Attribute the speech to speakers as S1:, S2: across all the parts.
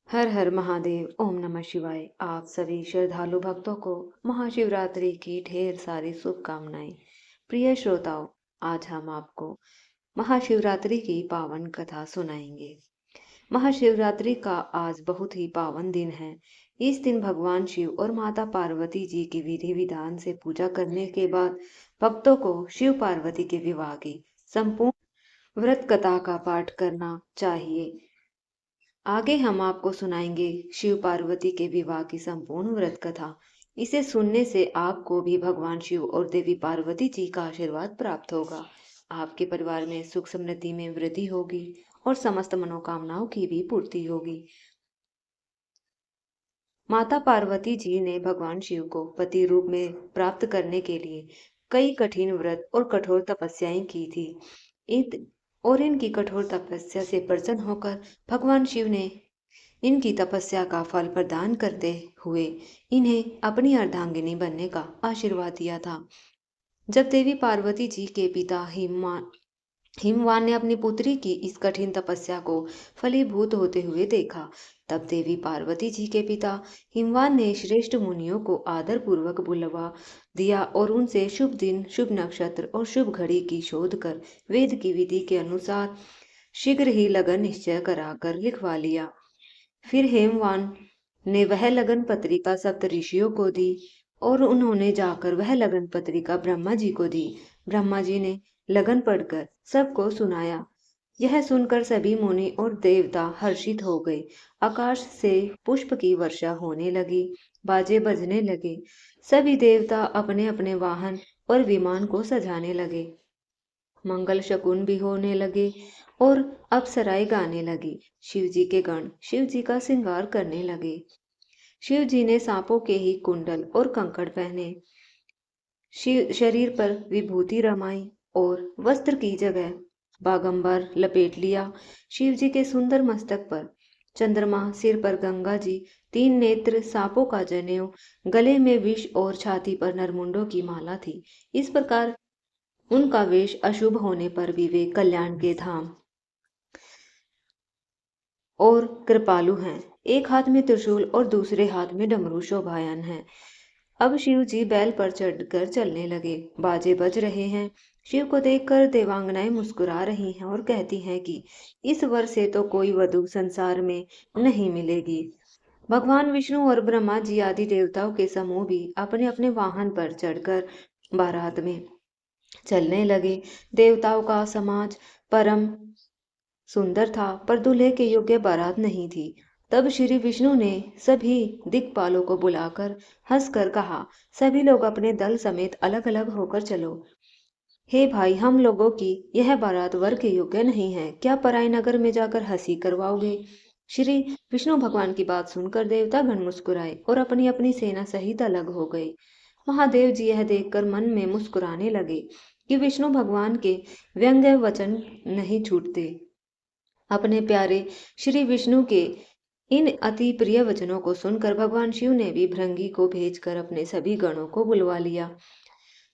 S1: हर हर महादेव। ओम नमः शिवाय। आप सभी श्रद्धालु भक्तों को महाशिवरात्रि की ढेर सारी शुभकामनाएं। प्रिय श्रोताओं, आज हम आपको महाशिवरात्रि की पावन कथा सुनाएंगे। महाशिवरात्रि का आज बहुत ही पावन दिन है। इस दिन भगवान शिव और माता पार्वती जी की विधि विधान से पूजा करने के बाद भक्तों को शिव पार्वती के विवाह की संपूर्ण व्रत कथा का पाठ करना चाहिए। आगे हम आपको सुनाएंगे शिव पार्वती के विवाह की संपूर्ण व्रत कथा। इसे सुनने से आपको भी भगवान शिव और देवी पार्वती जी का आशीर्वाद प्राप्त होगा। आपके परिवार में सुख समृद्धि में वृद्धि होगी और समस्त मनोकामनाओं की भी पूर्ति होगी। माता पार्वती जी ने भगवान शिव को पति रूप में प्राप्त करने के लिए कई कठिन व्रत और कठोर तपस्याएं की थी। इनकी कठोर तपस्या से प्रसन्न होकर भगवान शिव ने इनकी तपस्या का फल प्रदान करते हुए इन्हें अपनी अर्धांगिनी बनने का आशीर्वाद दिया था। जब देवी पार्वती जी के पिता हिमवान ने अपनी पुत्री की इस कठिन तपस्या को फलीभूत होते हुए देखा, तब देवी पार्वती जी के पिता हिमवान ने श्रेष्ठ मुनियों को आदर पूर्वक बुलवा दिया और उनसे शुभ दिन, शुभ नक्षत्र और शुभ घड़ी की शोध कर वेद की विधि के अनुसार शीघ्र ही लगन निश्चय कराकर लिखवा लिया। फिर हेमवान ने वह लगन पत्रिका सप्त ऋषियों को दी और उन्होंने जाकर वह लगन पत्रिका ब्रह्मा जी को दी। ब्रह्मा जी ने लगन पढ़कर सबको सुनाया। यह सुनकर सभी मुनि और देवता हर्षित हो गए। आकाश से पुष्प की वर्षा होने लगी, बाजे बजने लगे। सभी देवता अपने अपने वाहन और विमान को सजाने लगे। मंगल शकुन भी होने लगे और अप्सराएं गाने लगी। शिव जी के गण शिव जी का श्रृंगार करने लगे। शिव जी ने सांपों के ही कुंडल और कंकड़ पहने, शरीर पर विभूति रमाई और वस्त्र की जगह बागंबर लपेट लिया। शिव जी के सुंदर मस्तक पर चंद्रमा, सिर पर गंगा जी, तीन नेत्र, सांपों का जनेऊ, गले में विष और छाती पर नरमुंडों की माला थी। इस प्रकार उनका वेश अशुभ होने पर भी वे कल्याण के धाम और कृपालु हैं। एक हाथ में त्रिशूल और दूसरे हाथ में डमरू शोभायमान है। अब शिव जी बैल पर चढ़कर चलने लगे। बाजे बज रहे हैं। शिव को देखकर देवांगनाएं मुस्कुरा रही हैं और कहती हैं कि इस वर से तो कोई वधु संसार में नहीं मिलेगी। भगवान विष्णु और ब्रह्मा जी आदि देवताओं के समूह भी अपने अपने वाहन पर चढ़कर बारात में चलने लगे। देवताओं का समाज परम सुंदर था, पर दूल्हे के योग्य बारात नहीं थी। तब श्री विष्णु ने सभी दिक्पालों को बुलाकर हंसकर कहा, सभी लोग अपने दल समेत अलग अलग होकर चलो। हे भाई, हम लोगों की यह बारात वर के योग्य नहीं है, क्या पराई नगर में जाकर हंसी करवाओगे? श्री विष्णु भगवान की बात सुनकर देवतागण मुस्कुराए और अपनी अपनी सेना सहित अलग हो गए। महादेव जी यह देखकर मन में मुस्कुराने लगे कि विष्णु भगवान के व्यंग्य वचन नहीं छूटते। अपने प्यारे श्री विष्णु के इन अति प्रिय वचनों को सुनकर भगवान शिव ने भी भृंगी को भेजकर अपने सभी गणों को बुलवा लिया।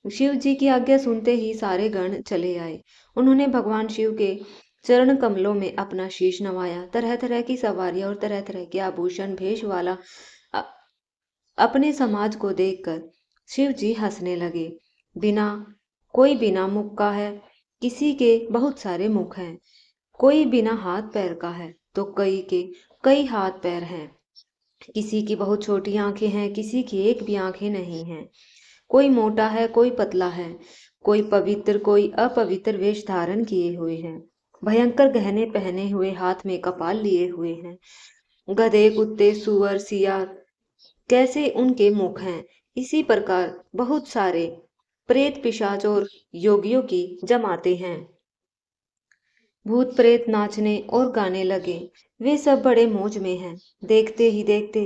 S1: शिव जी की आज्ञा सुनते ही सारे गण चले आए। उन्होंने भगवान शिव के चरण कमलों में अपना शीश नवाया। तरह तरह की सवारियां और तरह तरह के आभूषण भेष वाला अपने समाज को देखकर शिव जी हंसने लगे। कोई बिना मुख का है, किसी के बहुत सारे मुख हैं। कोई बिना हाथ पैर का है तो कई के कई हाथ पैर हैं। किसी की बहुत छोटी आंखें हैं, किसी की एक भी आंखें नहीं हैं। कोई मोटा है, कोई पतला है, कोई पवित्र कोई अपवित्र वेश धारण किए हुए हैं। भयंकर गहने पहने हुए, हाथ में कपाल लिए हुए हैं। गधे, कुत्ते, सुअर, सियार कैसे उनके मुख हैं। इसी प्रकार बहुत सारे प्रेत, पिशाच और योगियों की जमाते हैं। भूत प्रेत नाचने और गाने लगे। वे सब बड़े मौज में हैं। देखते ही देखते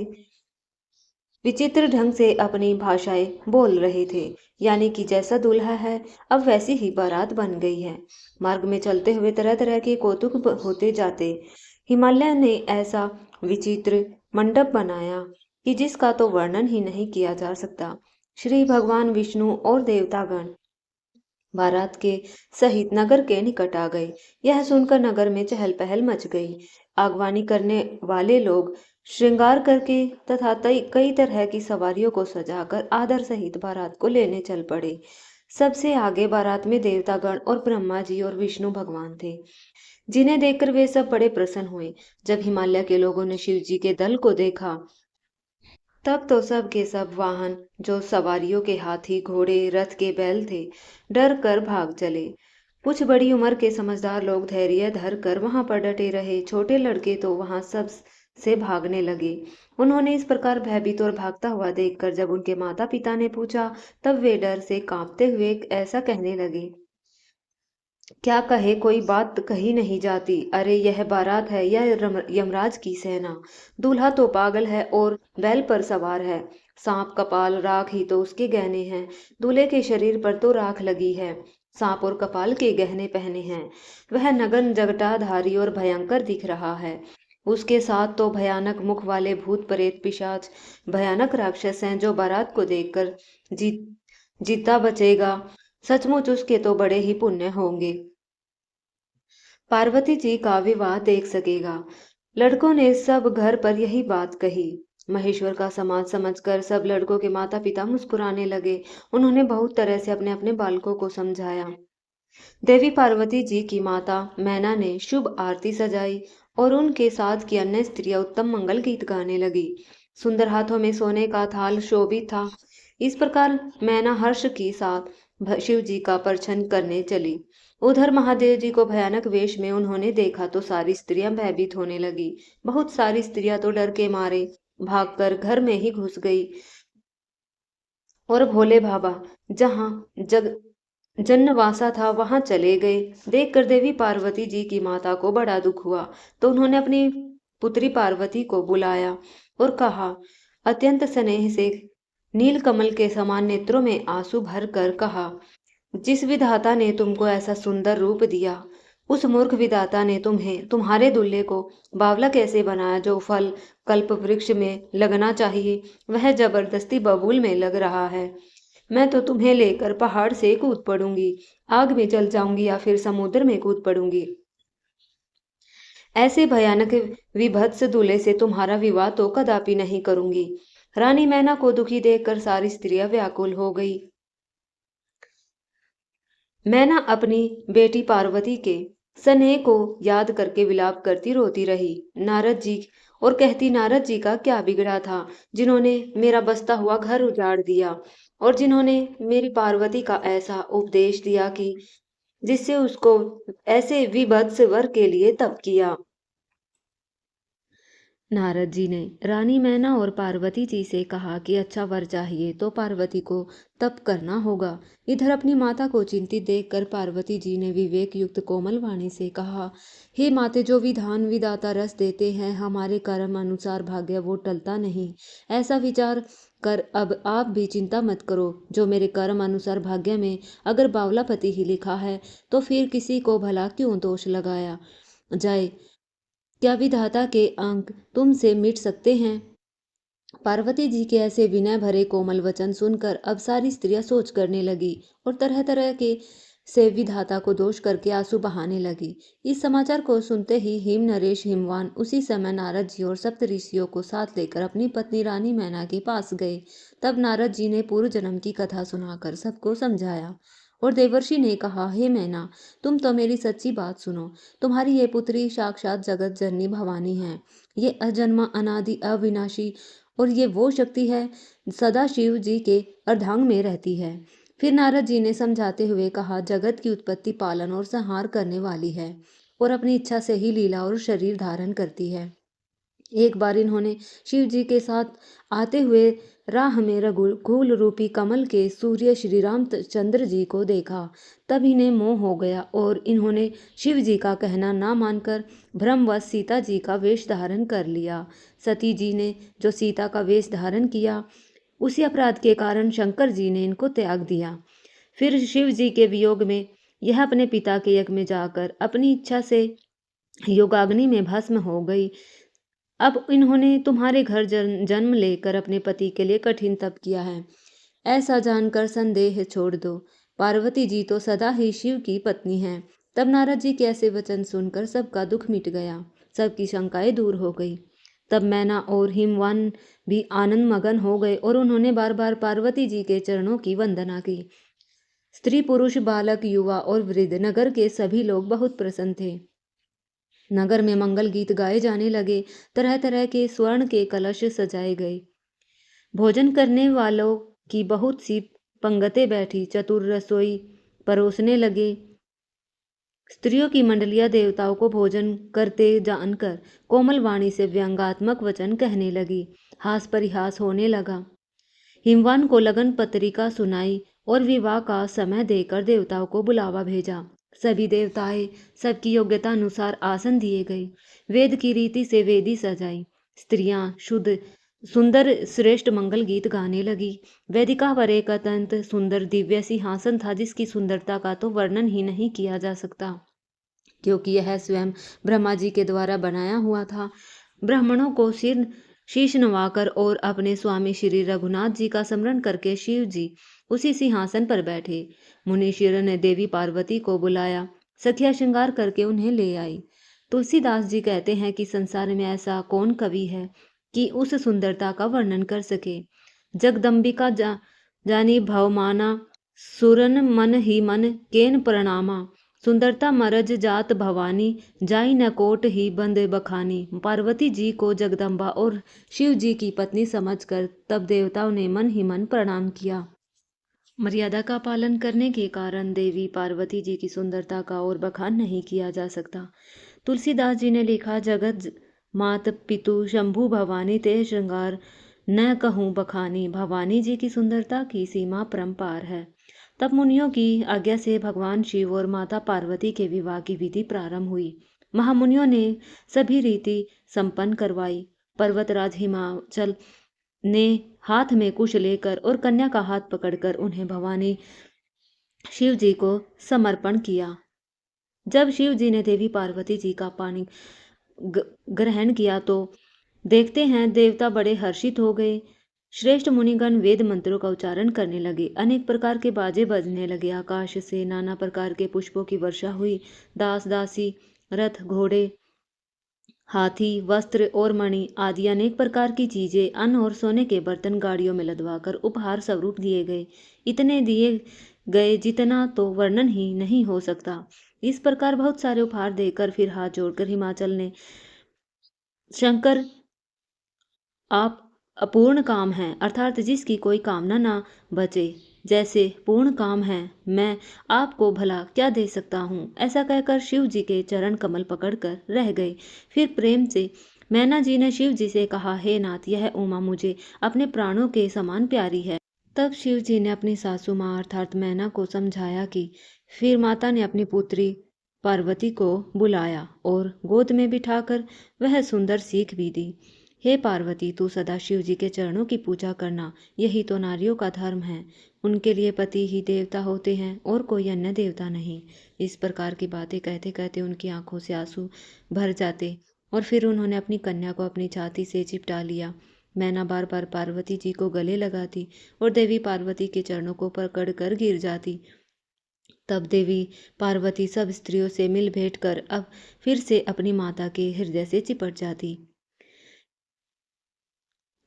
S1: विचित्र ढंग से अपनी भाषाएं बोल रहे थे, यानी कि जैसा दूल्हा है अब वैसी ही बारात बन गई है। मार्ग में चलते हुए तरह तरह के कौतुक होते जाते। हिमालय ने ऐसा विचित्र मंडप बनाया कि जिसका तो वर्णन ही नहीं किया जा सकता। श्री भगवान विष्णु और देवतागण बारात के सहित नगर के निकट आ गए। यह सुनकर नगर में चहल पहल मच गई। आगवानी करने वाले लोग श्रृंगार करके तथा कई तरह की सवारियों को सजाकर आदर सहित बारात को लेने चल पड़े। सबसे आगे बारात में देवतागण और ब्रह्मा जी और विष्णु भगवान थे, जिन्हें देखकर वे सब बड़े प्रसन्न हुए। जब हिमालय के लोगों ने शिव जी के दल को देखा, तब तो सब के सब वाहन, जो सवारियों के हाथी घोड़े रथ के बैल थे, डर कर भाग चले। कुछ बड़ी उम्र के समझदार लोग धैर्य धर कर वहां पर डटे रहे। छोटे लड़के तो वहां सब से भागने लगे। उन्होंने इस प्रकार भयभीत और भागता हुआ देखकर जब उनके माता पिता ने पूछा, तब वे डर से कांपते हुए ऐसा कहने लगे, क्या कहे, कोई बात कही नहीं जाती। अरे यह बारात है या यमराज की सेना। दूल्हा तो पागल है और बैल पर सवार है। सांप कपाल राख ही तो उसके गहने हैं। दूल्हे के शरीर पर तो राख लगी है, सांप और कपाल के गहने पहने हैं। वह नगन जगटाधारी और भयंकर दिख रहा है। उसके साथ तो भयानक मुख वाले भूत प्रेत पिशाच भयानक राक्षस हैं, जो बारात को देखकर जीत जीता बचेगा। सचमुच उसके तो बड़े ही पुण्य होंगे। पार्वती जी का विवाह देख सकेगा। लड़कों ने सब घर पर यही बात कही। महेश्वर का समाज समझकर सब लड़कों के माता पिता मुस्कुराने लगे। उन्होंने बहुत तरह से अपने अपने बालकों को समझाया। देवी पार्वती जी की माता मैना ने शुभ आरती सजाई और उनके साथ की अन्य स्त्रियां उत्तम मंगल गीत गाने लगी। सुंदर हाथों में सोने का थाल शोभित था। इस प्रकार मैना हर्ष के साथ शिव जी का परछन करने चली। उधर महादेव जी को भयानक वेश में उन्होंने देखा तो सारी स्त्रियां भयभीत होने लगी। बहुत सारी स्त्रियां तो डर के मारे भागकर घर में ही घुस गई और भोले बाबा जहां जग जन्नवासा था वहां चले गए। देखकर देवी पार्वती जी की माता को बड़ा दुख हुआ, तो उन्होंने अपनी पुत्री पार्वती को बुलाया और कहा, अत्यंत स्नेह से नील कमल के समान नेत्रों में आंसू भर कर कहा, जिस विधाता ने तुमको ऐसा सुंदर रूप दिया, उस मूर्ख विधाता ने तुम्हारे दूल्हे को बावला कैसे बनाया। जो फल कल्प वृक्ष में लगना चाहिए वह जबरदस्ती बबूल में लग रहा है। मैं तो तुम्हें लेकर पहाड़ से कूद पड़ूंगी, आग में जल जाऊंगी या फिर समुद्र में कूद पड़ूंगी। ऐसे भयानक विभत्स दूल्हे से तुम्हारा विवाह तो कदापि नहीं करूंगी। रानी मैना को दुखी देखकर सारी स्त्रियां व्याकुल हो गई। मैना अपनी बेटी पार्वती के स्नेह को याद करके विलाप करती रोती रही। नारद जी और कहती, नारद जी का क्या बिगड़ा था, जिन्होंने मेरा बसता हुआ घर उजाड़ दिया और जिन्होंने मेरी पार्वती का ऐसा उपदेश दिया कि जिससे उसको ऐसे विभत्स वर के लिए तप किया। नारद जी ने रानी मैना और पार्वती जी से कहा कि अच्छा वर चाहिए तो पार्वती को तप करना होगा। इधर अपनी माता को चिंतित देखकर पार्वती जी ने विवेक युक्त कोमल वाणी से कहा, हे माते, जो विधान विधाता रस देते हैं, हमारे कर्म अनुसार भाग्य वो टलता नहीं। ऐसा विचार कर अब आप भी चिंता मत करो। जो मेरे कर्म अनुसार भाग्य में अगर बावलापति ही लिखा है, तो फिर किसी को भला क्यों दोष लगाया जाए। क्या विधाता के अंक तुमसे मिट सकते हैं। पार्वती जी के ऐसे विनय भरे कोमल वचन सुनकर अब सारी स्त्रियां सोच करने लगी और तरह तरह के से विधाता को दोष करके आंसू बहाने लगी। इस समाचार को सुनते ही हिम नरेश हिमवान उसी समय नारद जी और सप्त ऋषियों को साथ लेकर अपनी पत्नी रानी मैना के पास गए। तब नारद जी ने पूर्व जन्म की कथा सुनाकर सबको समझाया और देवर्षि ने कहा, हे मैना, तुम तो मेरी सच्ची बात सुनो। तुम्हारी ये पुत्री साक्षात जगत जननी भवानी है। ये अजन्मा अनादि अविनाशी और ये वो शक्ति है सदा शिव जी के अर्धांग में रहती है। फिर नारद जी ने समझाते हुए कहा, जगत की उत्पत्ति पालन और संहार करने वाली है और अपनी इच्छा से ही लीला और शरीर धारण करती है। एक बार इन्होंने शिव जी के साथ आते हुए राह में रघुकुल रूपी कमल के सूर्य श्री रामचंद्र जी को देखा। तब इन्हें मोह हो गया और इन्होंने शिव जी का कहना ना मानकर भ्रमवश सीता जी का वेश धारण कर लिया। सती जी ने जो सीता का वेश धारण किया, उसी अपराध के कारण शंकर जी ने इनको त्याग दिया। फिर शिव जी के वियोग में यह अपने पिता के यज्ञ में जाकर अपनी इच्छा से योगाग्नि में भस्म हो गई। अब इन्होंने तुम्हारे घर जन्म लेकर अपने पति के लिए कठिन तप किया है। ऐसा जानकर संदेह छोड़ दो। पार्वती जी तो सदा ही शिव की पत्नी हैं। तब नारद जी के ऐसे वचन सुनकर सबका दुख मिट गया। सबकी शंकाएं दूर हो गई। तब मैना और हिमवान भी आनंद मगन हो गए और उन्होंने बार बार पार्वती जी के चरणों की वंदना की। स्त्री पुरुष बालक युवा और वृद्ध नगर के सभी लोग बहुत प्रसन्न थे। नगर में मंगल गीत गाए जाने लगे, तरह तरह के स्वर्ण के कलश सजाए गए, भोजन करने वालों की बहुत सी पंगतें बैठी चतुर रसोई परोसने लगे। स्त्रियों की मंडलियां देवताओं को भोजन करते जानकर कोमल वाणी से व्यंगात्मक वचन कहने लगी। हास परिहास होने लगा। हिमवान को लगन पत्रिका सुनाई और विवाह का समय देकर देवताओं को बुलावा भेजा। सभी देवताएं सबकी योग्यता अनुसार आसन दिए गए। वेद की रीति से वेदी सजाई। स्त्रियां शुद्ध सुंदर श्रेष्ठ मंगल गीत गाने लगी। वेदिका पर एक अत्यंत सुंदर दिव्य सिंहासन था, जिसकी सुंदरता का तो वर्णन ही नहीं किया जा सकता, क्योंकि यह स्वयं ब्रह्मा जी के द्वारा बनाया हुआ था। ब्राह्मणों को शीश नवाकर और अपने स्वामी श्री रघुनाथ जी का स्मरण करके शिव जी उसी सिंहासन पर बैठे। मुनीश्वर ने देवी पार्वती को बुलाया, सखिया श्रृंगार करके उन्हें ले आई। तुलसीदास जी कहते हैं कि संसार में ऐसा कौन कवि है कि उस सुंदरता का वर्णन कर सके। जगदम्बिका जानी भवमाना, सुरन मन ही मन केन प्रणामा, सुंदरता मरज जात भवानी, जाई न कोट ही बंद बखानी। पार्वती जी को जगदम्बा और शिव जी की पत्नी समझकर तब देवताओं ने मन ही मन प्रणाम किया। मर्यादा का पालन करने के कारण देवी पार्वती जी की सुंदरता का और बखान नहीं किया जा सकता। तुलसीदास जी ने लिखा, जगत मात पितु शंभु भवानी ते श्रृंगार, न कहूँ बखानी। भवानी जी की सुंदरता की सीमा परम्पार है। तब मुनियों की आज्ञा से भगवान शिव और माता पार्वती के विवाह की विधि प्रारंभ हुई। महामुनियों ने सभी रीति संपन्न करवाई। पर्वतराज हिमाचल ने हाथ में कुश लेकर और कन्या का हाथ पकड़कर उन्हें भवानी शिव जी को समर्पण किया। जब शिव जी ने देवी पार्वती जी का पानी ग्रहण किया तो देखते हैं देवता बड़े हर्षित हो गए। श्रेष्ठ मुनिगण वेद मंत्रों का उच्चारण करने लगे। अनेक प्रकार के बाजे बजने लगे। आकाश से नाना प्रकार के पुष्पों की वर्षा हुई। दास दासी, रथ, घोड़े, हाथी, वस्त्र और मणि आदि अनेक प्रकार की चीजें, अन्न और सोने के बर्तन गाड़ियों में लदवाकर उपहार स्वरूप दिए गए। इतने दिए गए जितना तो वर्णन ही नहीं हो सकता। इस प्रकार बहुत सारे उपहार देकर फिर हाथ जोड़कर हिमाचल ने, शंकर आप अपूर्ण काम है, अर्थात जिसकी कोई कामना ना बचे, जैसे पूर्ण काम है, मैं आपको भला क्या दे सकता हूँ, ऐसा कहकर शिव जी के चरण कमल पकड़कर रह गए। फिर प्रेम से मैना जी ने शिव जी से कहा, हे नाथ, यह उमा मुझे अपने प्राणों के समान प्यारी है। तब शिव जी ने अपनी सासू माँ अर्थात मैना को समझाया कि फिर माता ने अपनी पुत्री पार्वती को बुलाया और गोद में बिठाकर वह सुंदर सीख भी दी। हे पार्वती, तू सदा शिव जी के चरणों की पूजा करना, यही तो नारियों का धर्म है। उनके लिए पति ही देवता होते हैं और कोई अन्य देवता नहीं। इस प्रकार की बातें कहते कहते उनकी आंखों से आंसू भर जाते और फिर उन्होंने अपनी कन्या को अपनी छाती से चिपटा लिया। मैना बार बार पार्वती जी को गले लगाती और देवी पार्वती के चरणों को पकड़ कर गिर जाती। तब देवी पार्वती सब स्त्रियों से मिल भेंट कर अब फिर से अपनी माता के हृदय से चिपट जाती।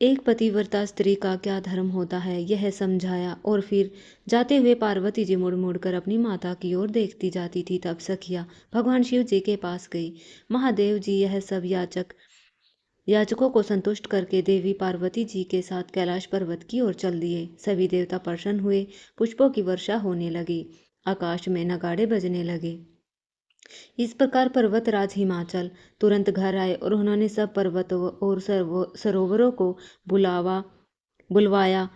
S1: एक पतिव्रता स्त्री का क्या धर्म होता है, यह समझाया और फिर जाते हुए पार्वती जी मुड़ मुड़ कर अपनी माता की ओर देखती जाती थी। तब सखिया भगवान शिव जी के पास गई। महादेव जी यह सब याचकों को संतुष्ट करके देवी पार्वती जी के साथ कैलाश पर्वत की ओर चल दिए। सभी देवता प्रसन्न हुए। पुष्पों की वर्षा होने लगी। आकाश में नगाड़े बजने लगे। इस प्रकार पर्वतराज हिमाचल तुरंत घर आए और उन्होंने सब पर्वतों और सरोवरों को बुलवाया।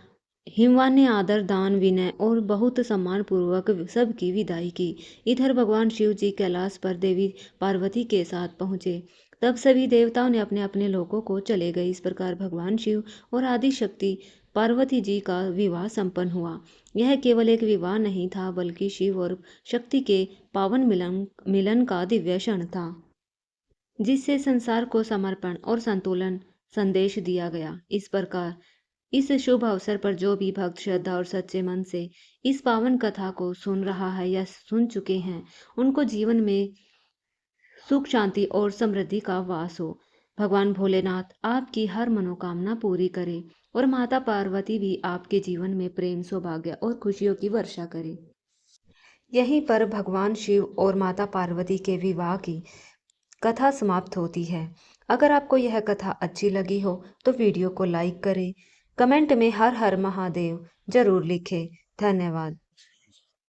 S1: हिमवान ने आदर, दान, विनय और बहुत सम्मान पूर्वक सबकी विदाई की। इधर भगवान शिव जी कैलाश पर देवी पार्वती के साथ पहुंचे। तब सभी देवताओं ने अपने अपने लोकों को चले गए। इस प्रकार भगवान शिव और आदि शक्ति पार्वती जी का विवाह संपन्न हुआ। यह केवल एक विवाह नहीं था, बल्कि शिव और शक्ति के पावन मिलन का दिव्य क्षण था, जिससे संसार को समर्पण और संतुलन संदेश दिया गया। इस प्रकार इस शुभ अवसर पर जो भी भक्त श्रद्धा और सच्चे मन से इस पावन कथा को सुन रहा है या सुन चुके हैं, उनको जीवन में सुख शांति और समृद्धि का वास हो। भगवान भोलेनाथ आपकी हर मनोकामना पूरी करे और माता पार्वती भी आपके जीवन में प्रेम, सौभाग्य और खुशियों की वर्षा करे। यहीं पर भगवान शिव और माता पार्वती के विवाह की कथा समाप्त होती है। अगर आपको यह कथा अच्छी लगी हो तो वीडियो को लाइक करें, कमेंट में हर हर महादेव जरूर लिखें। धन्यवाद।